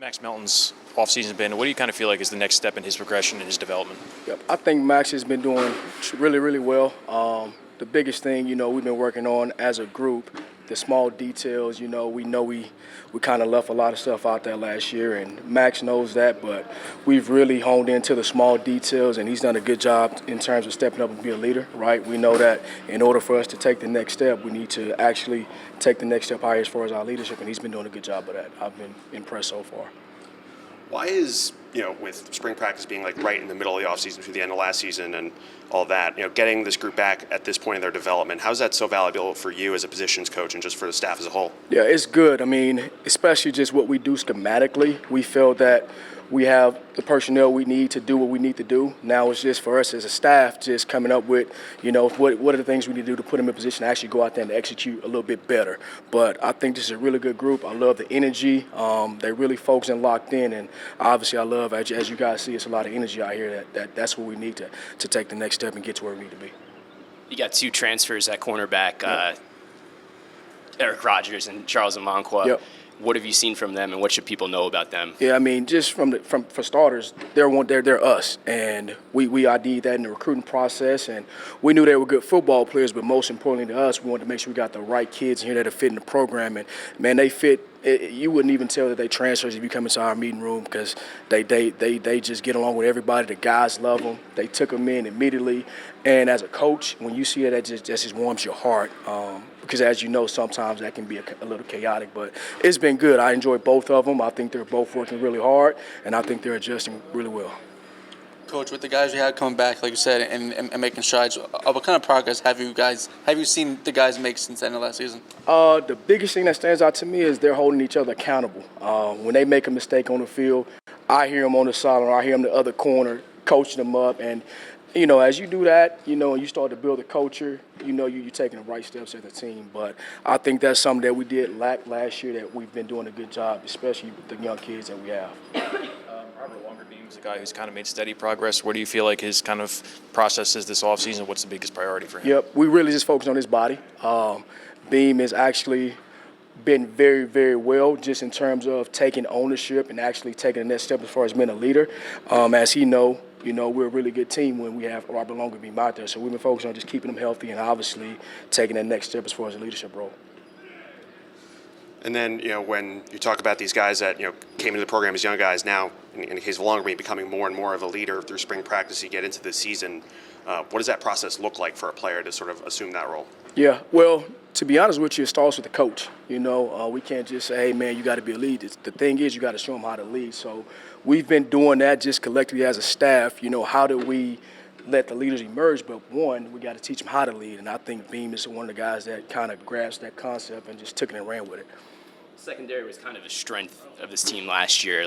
Max Melton's offseason been? What do you kind of feel like is the next step in his progression and his development? Yep, I think Max has been doing really, really well. The biggest thing, we've been working on as a group, the small details. We kind of left a lot of stuff out there last year, and Max knows that. But we've really honed into the small details, and he's done a good job in terms of stepping up and being a leader. Right? We know that in order for us to take the next step, we need to actually take the next step higher as far as our leadership, and he's been doing a good job of that. I've been impressed so far. Why is, with spring practice being like right in the middle of the offseason through the end of last season and all that, getting this group back at this point in their development, how is that so valuable for you as a positions coach and just for the staff as a whole? Yeah, it's good. I mean, especially just what we do schematically. We feel that we have the personnel we need to do what we need to do. Now it's just for us as a staff just coming up with, what are the things we need to do to put them in position to actually go out there and execute a little bit better. But I think this is a really good group. I love the energy. They're really focused and locked in. And obviously I love, as you guys see, it's a lot of energy out here. That's what we need to take the next step and get to where we need to be. You got 2 transfers at cornerback, Eric Rutgers and Charles Amanqua. Yep. What have you seen from them, and what should people know about them? Yeah, I mean, just for starters, they're us, and we ID'd that in the recruiting process, and we knew they were good football players, but most importantly to us, we wanted to make sure we got the right kids here that fit in the program, and man, they fit. You wouldn't even tell that they transfers if you come into our meeting room because they just get along with everybody. The guys love them. They took them in immediately, and as a coach, when you see it, that just warms your heart. Because as you know, sometimes that can be a little chaotic, but it's been good. I enjoy both of them. I think they're both working really hard, and I think they're adjusting really well. Coach, with the guys you had coming back, like you said, and making strides, what kind of progress have you seen the guys make since the end of last season? The biggest thing that stands out to me is they're holding each other accountable. When they make a mistake on the field, I hear them on the sideline, or I hear them in the other corner, coaching them up, and as you do that, and you start to build a culture, you're taking the right steps as a team. But I think that's something that we did lack last year that we've been doing a good job, especially with the young kids that we have. Longerbeam is a guy who's kind of made steady progress. What do you feel like his kind of process is this offseason? What's the biggest priority for him? Yep, we really just focused on his body. Beam has actually been very, very well just in terms of taking ownership and actually taking the next step as far as being a leader. As he know, we're a really good team when we have Robert Longerbeam out there. So we've been focused on just keeping him healthy and obviously taking that next step as far as a leadership role. And then, when you talk about these guys that, came into the program as young guys, now, in the case of Longerbeam, becoming more and more of a leader through spring practice, you get into the season, what does that process look like for a player to sort of assume that role? Yeah, well, to be honest with you, it starts with the coach. We can't just say, hey, man, you got to be a lead. The thing is, you got to show them how to lead. So we've been doing that just collectively as a staff. How do we let the leaders emerge? But one, we got to teach them how to lead. And I think Beam is one of the guys that kind of grasped that concept and just took it and ran with it. Secondary was kind of a strength of this team last year.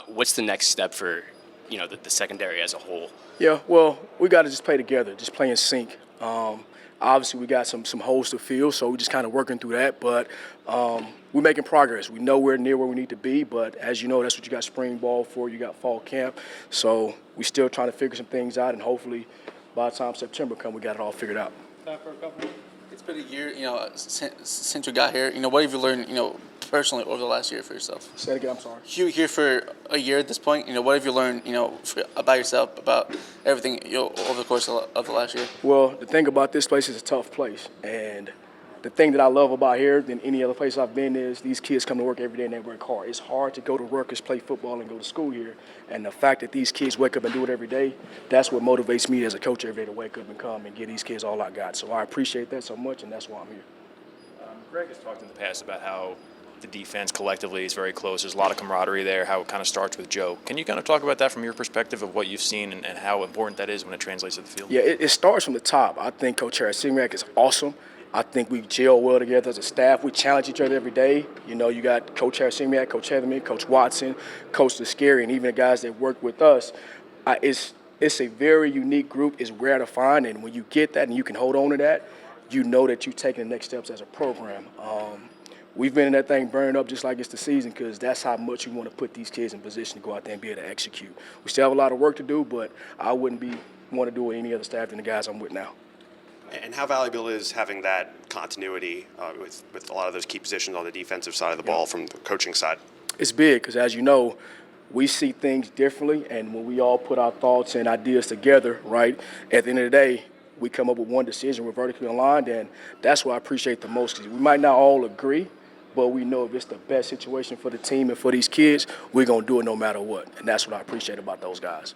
What's the next step for, the secondary as a whole? Yeah, well, we got to just play together, just play in sync. Obviously, we got some holes to fill, so we're just kind of working through that. But we're making progress. We know we're near where we need to be, but as you know, that's what you got spring ball for. You got fall camp. So we're still trying to figure some things out, and hopefully by the time September comes, we got it all figured out. Time for a couple. It's been a year, since you got here. What have you learned, personally over the last year for yourself? Say it again, I'm sorry. You here for a year at this point. What have you learned, about yourself, about everything, over the course of the last year? Well, the thing about this place is a tough place, and the thing that I love about here than any other place I've been is these kids come to work every day and they work hard. It's hard to go to Rutgers, play football, and go to school here. And the fact that these kids wake up and do it every day, that's what motivates me as a coach every day to wake up and come and give these kids all I got. So I appreciate that so much, and that's why I'm here. Greg has talked in the past about how the defense collectively is very close. There's a lot of camaraderie there, how it kind of starts with Joe. Can you kind of talk about that from your perspective of what you've seen and how important that is when it translates to the field? Yeah, it starts from the top. I think Coach Harris-Simiak is awesome. I think we gel well together as a staff. We challenge each other every day. You got Coach Harris-Simiak, Coach Heatherman, Coach Watson, Coach Descari, and even the guys that work with us. It's a very unique group. It's rare to find, and when you get that and you can hold on to that, you know that you're taking the next steps as a program. We've been in that thing burning up just like it's the season because that's how much we want to put these kids in position to go out there and be able to execute. We still have a lot of work to do, but I wouldn't want to do it with any other staff than the guys I'm with now. And how valuable is having that continuity with a lot of those key positions on the defensive side of the ball from the coaching side? it's big because, as you know, we see things differently, and when we all put our thoughts and ideas together, right, at the end of the day, we come up with one decision. We're vertically aligned, and that's what I appreciate the most. Because we might not all agree, but we know if it's the best situation for the team and for these kids, we're going to do it no matter what. And that's what I appreciate about those guys.